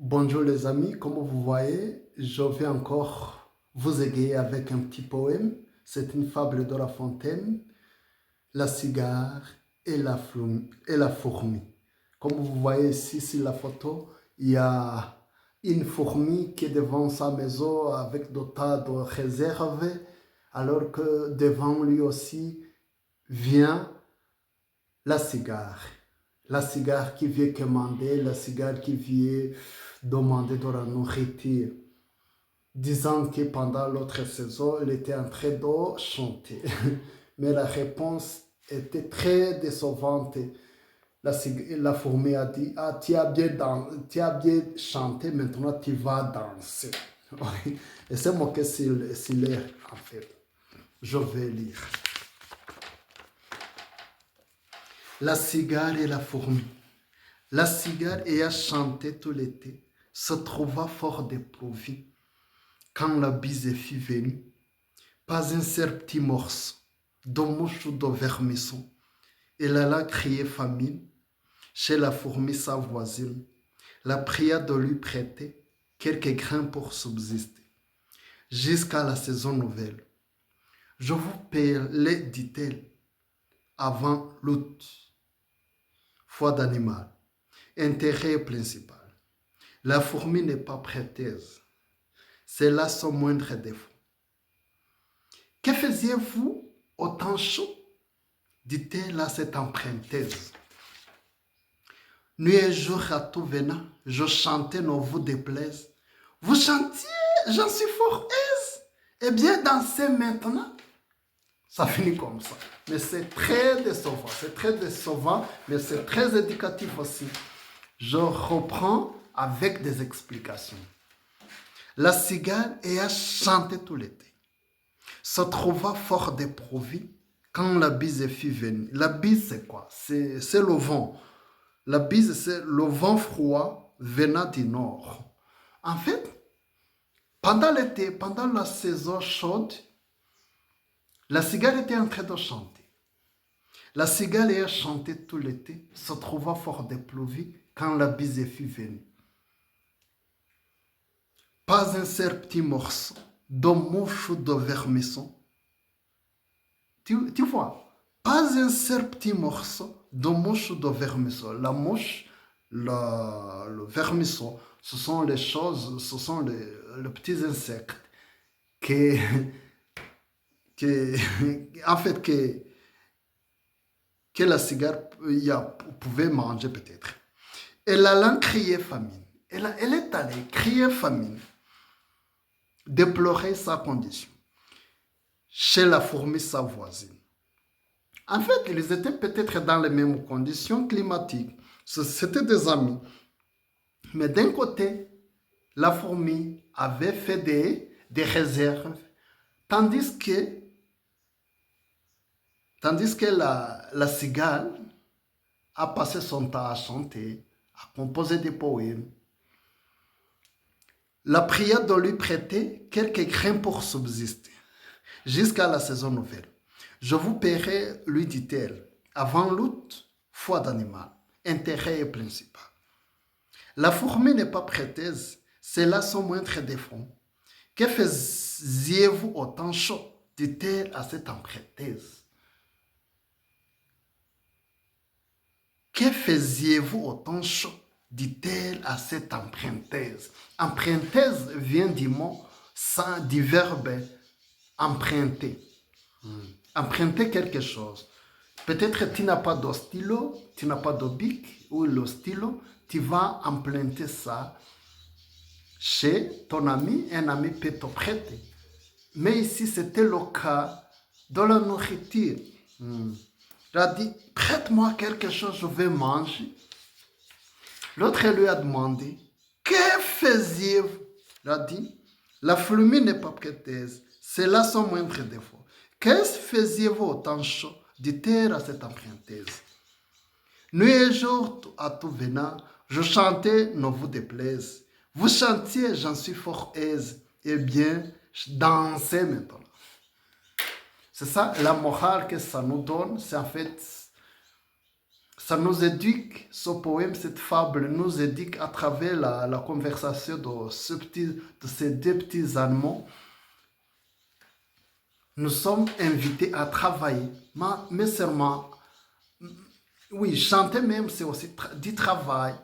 Bonjour les amis, comme vous voyez, je vais encore vous égayer avec un petit poème. C'est une fable de La Fontaine, la cigare et la fourmi. Comme vous voyez ici sur la photo, il y a une fourmi qui est devant sa maison avec des tas de réserves, alors que devant lui aussi vient la cigare. La cigare qui vient commander, la cigare qui vient demander de la nourriture, disant que pendant l'autre saison, elle était en train de chanter. Mais la réponse était très décevante. La fourmi a dit, ah, tu as bien chanté, maintenant tu vas danser. Oui. Et c'est moqué sur l'air, en fait. Je vais lire. La cigare et la fourmi. La cigare ayant chanté tout l'été se trouva fort dépourvue quand la bise fut venue. Pas un seul petit morceau de mouche ou de vermisson. Elle alla crier famine chez la fourmi sa voisine, la pria de lui prêter quelques grains pour subsister, jusqu'à la saison nouvelle. Je vous paierai, dit-elle, avant l'août, foi d'animal, intérêt principal. La fourmi n'est pas prêteuse, c'est là son moindre défaut. Que faisiez-vous au temps chaud, dit-elle à cette emprunteuse. Nuit et jour à tout venant, je chantais, ne vous déplaise. Vous chantiez, j'en suis fort aise. Eh bien, dansez maintenant. Ça finit comme ça. Mais c'est très décevant, mais c'est très éducatif aussi. Je reprends avec des explications. La cigare ayant chanté tout l'été se trouva fort dépourvue quand la bise fut venue. La bise, c'est quoi? C'est le vent. La bise, c'est le vent froid venant du nord. En fait, pendant l'été, pendant la saison chaude, la cigale était en train de chanter. La cigale ayant chanté tout l'été se trouva fort dépourvue quand la bise fut venue. Pas un seul petit morceau de mouche ou de vermisson. Tu vois, pas un seul petit morceau de mouche ou de vermisson. La mouche, le vermisson, ce sont les choses, ce sont les petits insectes qui, qui en fait, que la cigare pouvait manger peut-être. Elle alla crier famine. Elle est allée crier famine, déplorer sa condition chez la fourmi sa voisine. En fait, ils étaient peut-être dans les mêmes conditions climatiques. C'était des amis. Mais d'un côté, la fourmi avait fait des réserves, tandis que la cigale a passé son temps à chanter, à composer des poèmes. La pria de lui prêter quelques grains pour subsister, jusqu'à la saison nouvelle. Je vous paierai, lui dit-elle, avant l'août, foi d'animal, intérêt principal. La fourmi n'est pas prêteuse, c'est là son moindre défaut. Que faisiez-vous au temps chaud, dit-elle à cette emprunteuse. Que faisiez-vous au temps chaud, dit-elle à cette emprunteuse. Emprunteuse vient du mot, du verbe emprunter. Emprunter quelque chose. Peut-être tu n'as pas de stylo, tu n'as pas de bic ou le stylo, tu vas emprunter ça chez ton ami, un ami peut te prêter. Mais ici, c'était le cas de la nourriture. Il a dit, prête-moi quelque chose, je vais manger. L'autre lui a demandé, que faisiez-vous? Il a dit, la fourmi n'est pas prêteuse, c'est là son moindre défaut. Qu'est-ce que faisiez-vous au temps chaud? Dit-elle à cette emprunteuse. Nuit et jour, à tout venant, je chantais, ne vous déplaise. Vous chantiez, j'en suis fort aise. Eh bien, je dansais maintenant. C'est ça, la morale que ça nous donne, c'est en fait, ça nous éduque, ce poème, cette fable nous éduque à travers la conversation de ces deux petits animaux. Nous sommes invités à travailler, mais seulement, oui, chanter même, c'est aussi du travail.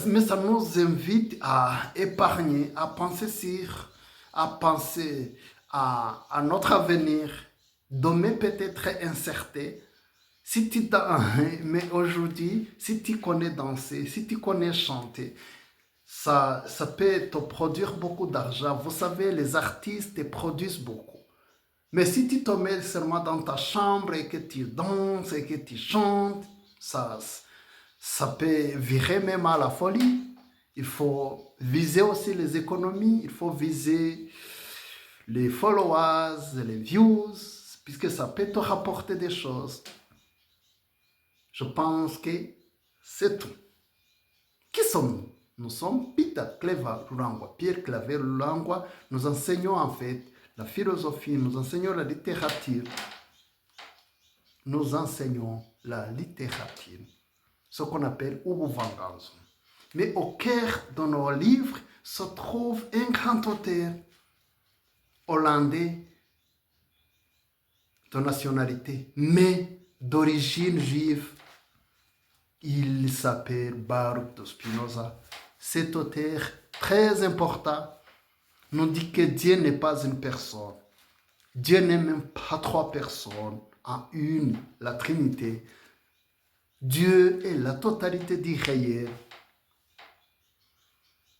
Mais ça nous invite à épargner, à penser à notre avenir. Demain peut-être incertain. Si tu mais aujourd'hui, si tu connais danser, si tu connais chanter, ça peut te produire beaucoup d'argent. Vous savez, les artistes produisent beaucoup. Mais si tu te mets seulement dans ta chambre et que tu danses et que tu chantes, ça, ça peut virer même à la folie. Il faut viser aussi les économies, il faut viser les followers, les views, puisque ça peut te rapporter des choses. Je pense que c'est tout. Qui sommes-nous? Nous sommes Peter Cleva Lulangwa, Pierre Claver Lulangwa. Nous enseignons en fait la philosophie, nous enseignons la littérature. Nous enseignons la littérature, ce qu'on appelle Ubuvanganzo. Mais au cœur de nos livres se trouve un grand auteur hollandais de nationalité, mais d'origine juive. Il s'appelle Baruch de Spinoza. Cet auteur très important nous dit que Dieu n'est pas une personne. Dieu n'est même pas trois personnes en une, la Trinité. Dieu est la totalité du réel.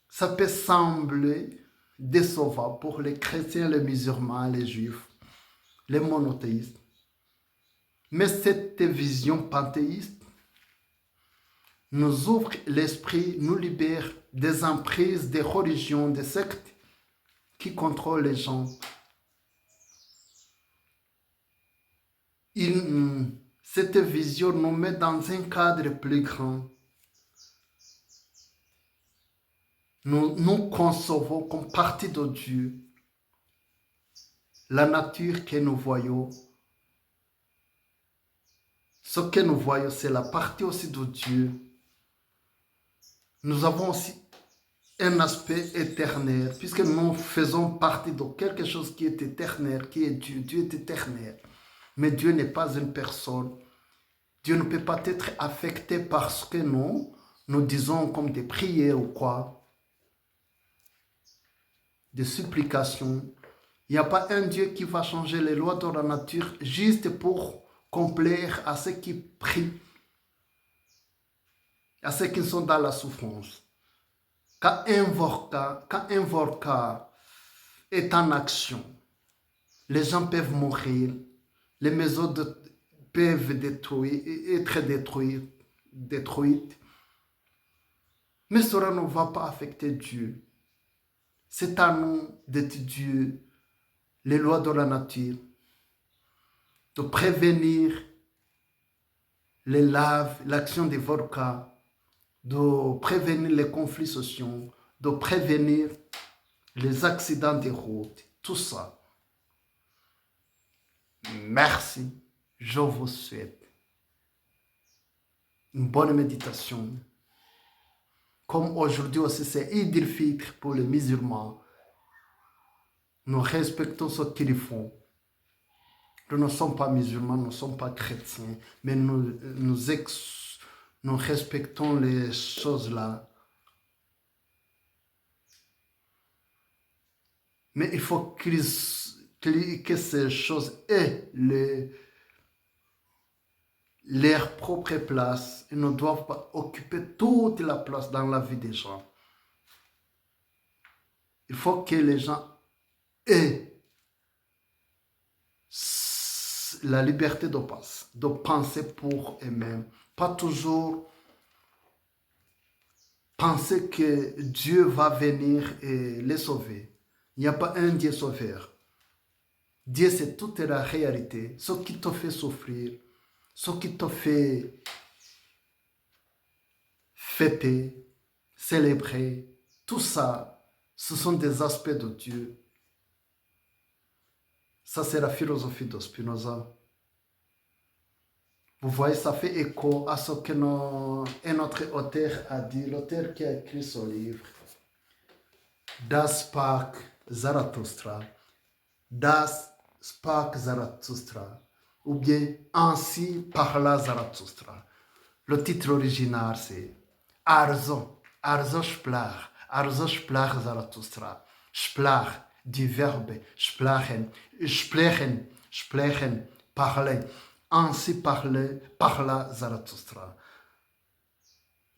Ça peut sembler décevant pour les chrétiens, les musulmans, les juifs, les monothéistes. Mais cette vision panthéiste nous ouvre l'esprit, nous libère des emprises, des religions, des sectes qui contrôlent les gens. Cette vision nous met dans un cadre plus grand. Nous concevons comme partie de Dieu la nature que nous voyons. Ce que nous voyons, c'est la partie aussi de Dieu. Nous avons aussi un aspect éternel, puisque nous faisons partie de quelque chose qui est éternel, qui est Dieu. Dieu est éternel. Mais Dieu n'est pas une personne. Dieu ne peut pas être affecté par ce que nous disons comme des prières ou quoi, des supplications. Il n'y a pas un Dieu qui va changer les lois de la nature juste pour complaire à ceux qui prient, à ceux qui sont dans la souffrance. Quand un volcan est en action, les gens peuvent mourir, les maisons peuvent être détruites. Mais cela ne va pas affecter Dieu. C'est à nous d'étudier les lois de la nature, de prévenir les laves, l'action des volcans, de prévenir les conflits sociaux, de prévenir les accidents de route, tout ça. Merci. Je vous souhaite une bonne méditation. Comme aujourd'hui aussi c'est Eid al-Fitr pour les musulmans, nous respectons ce qu'ils font. Nous ne sommes pas musulmans, nous ne sommes pas chrétiens, mais nous respectons les choses là. Mais il faut que ces choses aient leur propre place. Ils ne doivent pas occuper toute la place dans la vie des gens. Il faut que les gens aient la liberté de penser pour eux-mêmes. Pas toujours penser que Dieu va venir et les sauver. Il n'y a pas un Dieu sauveur. Dieu, c'est toute la réalité. Ce qui te fait souffrir, ce qui te fait fêter, célébrer, tout ça, ce sont des aspects de Dieu. Ça, c'est la philosophie de Spinoza. Vous voyez, ça fait écho à ce que un autre auteur a dit, l'auteur qui a écrit ce livre. Das Spark Zarathustra. Das Spark Zarathustra. Ou bien Ainsi parla Zarathustra. Le titre original c'est Also sprach Zarathustra. Sprach, du verbe sprechen, parler. Ainsi parla Zarathustra.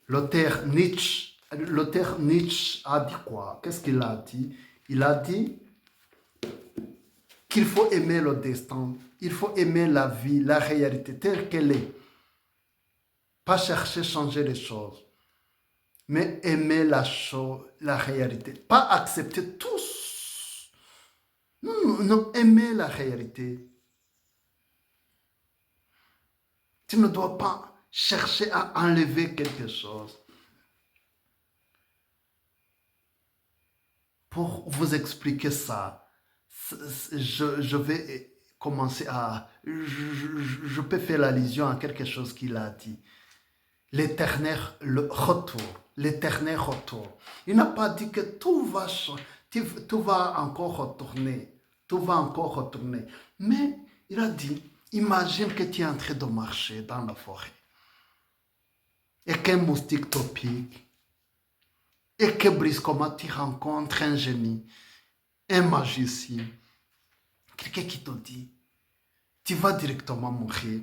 L'auteur Nietzsche a dit quoi? Qu'est-ce qu'il a dit? Il a dit qu'il faut aimer le destin, il faut aimer la vie, la réalité telle qu'elle est. Pas chercher à changer les choses, mais aimer la réalité. Pas accepter tous. Non, aimer la réalité. Tu ne dois pas chercher à enlever quelque chose. Pour vous expliquer ça, je vais commencer à... Je peux faire allusion à quelque chose qu'il a dit. L'éternel retour. Il n'a pas dit que tout va encore retourner. Mais il a dit, imagine que tu es en train de marcher dans la forêt et qu'un moustique te pique et que brusquement tu rencontres un génie, un magicien, quelqu'un qui te dit, tu vas directement mourir.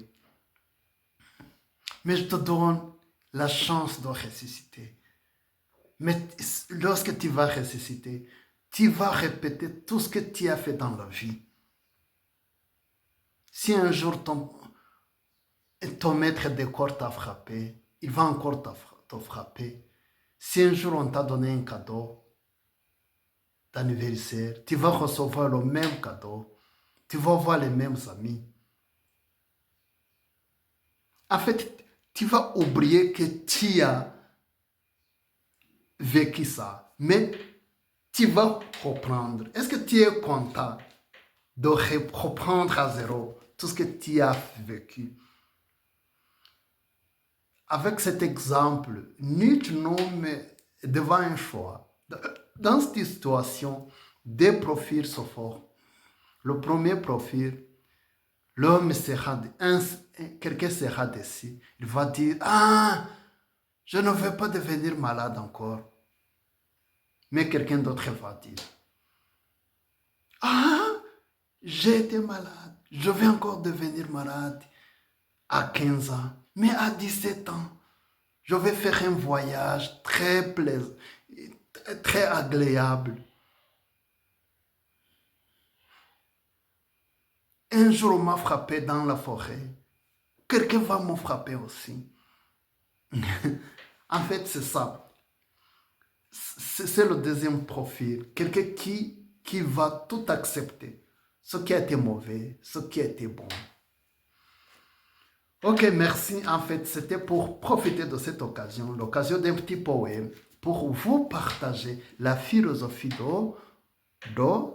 Mais je te donne la chance de ressusciter. Mais lorsque tu vas ressusciter, tu vas répéter tout ce que tu as fait dans la vie. Si un jour ton maître de corps t'a frappé, il va encore te frapper. Si un jour on t'a donné un cadeau d'anniversaire, tu vas recevoir le même cadeau. Tu vas voir les mêmes amis. En fait, tu vas oublier que tu as vécu ça. Mais tu vas reprendre. Est-ce que tu es content de reprendre à zéro tout ce que tu as vécu? Avec cet exemple, Nietzsche nous met devant un choix. Dans cette situation, deux profils se forment. Le premier profil, quelqu'un sera déçu. Il va dire, je ne veux pas devenir malade encore. Mais quelqu'un d'autre va dire, j'ai été malade, je vais encore devenir malade à 15 ans. Mais à 17 ans, je vais faire un voyage très plaisant, très agréable. Un jour, on m'a frappé dans la forêt. Quelqu'un va me frapper aussi. En fait, c'est ça. C'est le deuxième profil. Quelqu'un qui va tout accepter. Ce qui a été mauvais, ce qui a été bon. Ok, merci. En fait, c'était pour profiter de cette occasion, l'occasion d'un petit poème, pour vous partager la philosophie de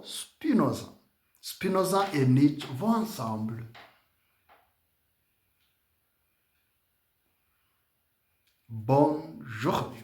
Spinoza. Spinoza et Nietzsche vont ensemble. Bonne journée.